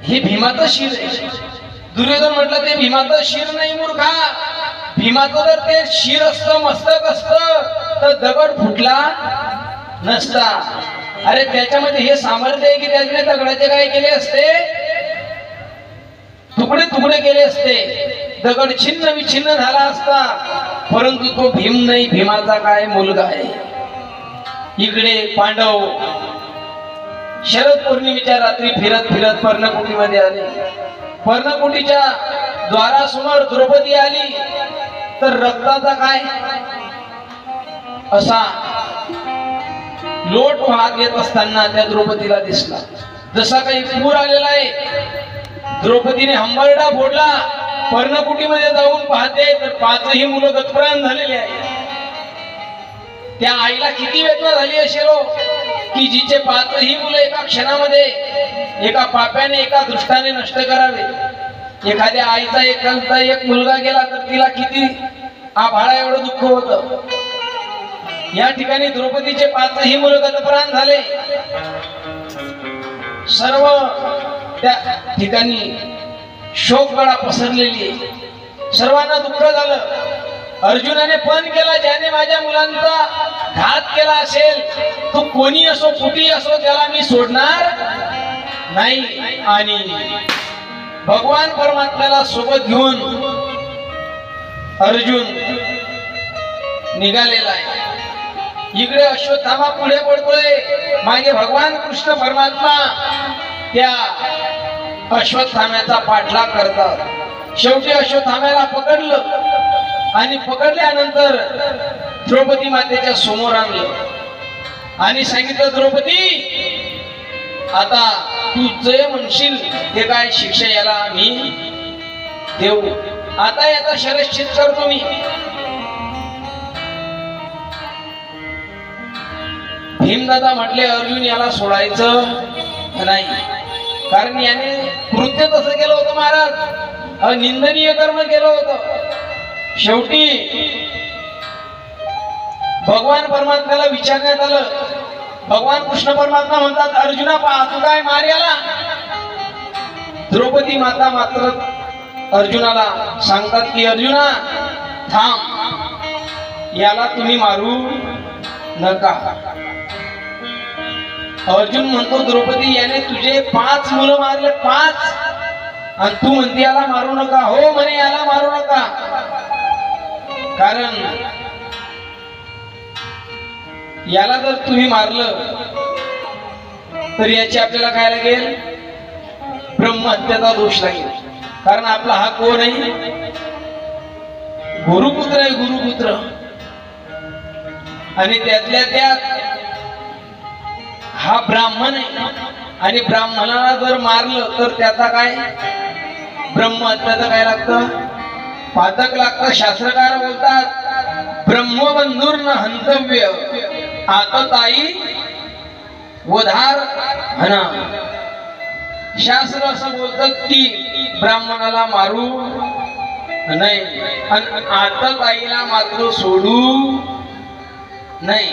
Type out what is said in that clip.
हे भीमाचं शिर आहे. दुर्योधन म्हटलं ते भीमाचं शिर नाही मूर्खा, भीमाचं जर ते शिर असतं, मस्तक असतं तर दगड फुटला नसता. अरे त्याच्यामध्ये हे सामर्थ्य आहे की त्याने दगडाचे काय केले असते, तुकडे तुकडे केले असते, दगड छिन्न विछिन्न झाला असता. परंतु तो भीम नाही, भीमाचा काय मुलगा आहे. इकडे पांडव शरद पौर्णिमेच्या रात्री फिरत फिरत पर्णकुटीमध्ये आले. पर्णकुटीच्या द्वारासमोर द्रौपदी आली तर रक्ताचा काय असा लोट वाहत येत असताना त्या द्रौपदीला दिसला. जसा काही पूर आलेला आहे. द्रौपदीने हंबरडा फोडला. पर्णकुटीमध्ये जाऊन पाहते तर पाचही मुलं गतप्राण झालेले आहेत. त्या आईला किती वेदना झाली असेल की जिचे पाचही मुलं एका क्षणामध्ये एका पाप्याने एका दृष्टाने नष्ट करावे. एखाद्या आईचा एकांचा एक मुलगा गेला तर तिला किती आभाळा एवढं दुःख होतं. या ठिकाणी द्रौपदीचे पाचही मुलं गतप्राण झाले. सर्व त्या ठिकाणी शोकगळा पसरलेली आहे. सर्वांना दुःख झालं. अर्जुनाने पण केला, ज्याने माझ्या मुलांचा घात केला असेल तो कोणी असो कुठे असो त्याला मी सोडणार नाही. आणि भगवान परमात्म्याला सोबत घेऊन अर्जुन निघालेला आहे. इकडे अश्वत्थामा पुढे पडतोय, मागे भगवान कृष्ण परमात्मा त्या अश्वत्थाम्याचा पाठलाग करतात. शेवटी अश्वत्थाम्याला पकडलं आणि पकडल्यानंतर द्रौपदी मातेच्या समोर आणलं आणि सांगितलं, द्रौपदी आता तू जे म्हणशील ते काय शिक्षा याला आम्ही देऊ. आता याचा शरच्छेद करतो मी. भीमदादा म्हटले, अर्जुन याला सोडायचं नाही, कारण याने कृत्य तसं केलं होतं महाराज, निंदनीय कर्म केलं होतं. शेवटी भगवान परमात्म्याला विचारण्यात आलं. भगवान कृष्ण परमात्मा म्हणतात, अर्जुना पहा तू काय मार याला. द्रौपदी माता मात्र अर्जुनाला सांगतात की अर्जुना थांब, याला तुम्ही मारू नका. अर्जुन म्हणतो, द्रौपदी याने तुझे 5 मुलं मारले, 5, आणि तू म्हणते याला मारू नका. हो म्हणे, याला मारू नका, कारण याला जर तुम्ही मारलं तर याची आपल्याला काय लागेल, ब्रह्महत्येचा दोष लागेल. कारण आपला हा कोण आहे, गुरुपुत्र आहे, गुरुपुत्र. आणि त्यातल्या त्यात हा ब्राह्मण आहे, आणि ब्राह्मणाला जर मारलं तर त्याचा काय, ब्रह्महत्याचं काय लागतं, पातक लागतं. शास्त्रकार बोलतात, ब्रह्मबंधूर्न हंतव्य आतताई वधार हना. शास्त्र असं बोलतं की ब्राह्मणाला मारू नाही आणि आतताईला मात्र सोडू नाही.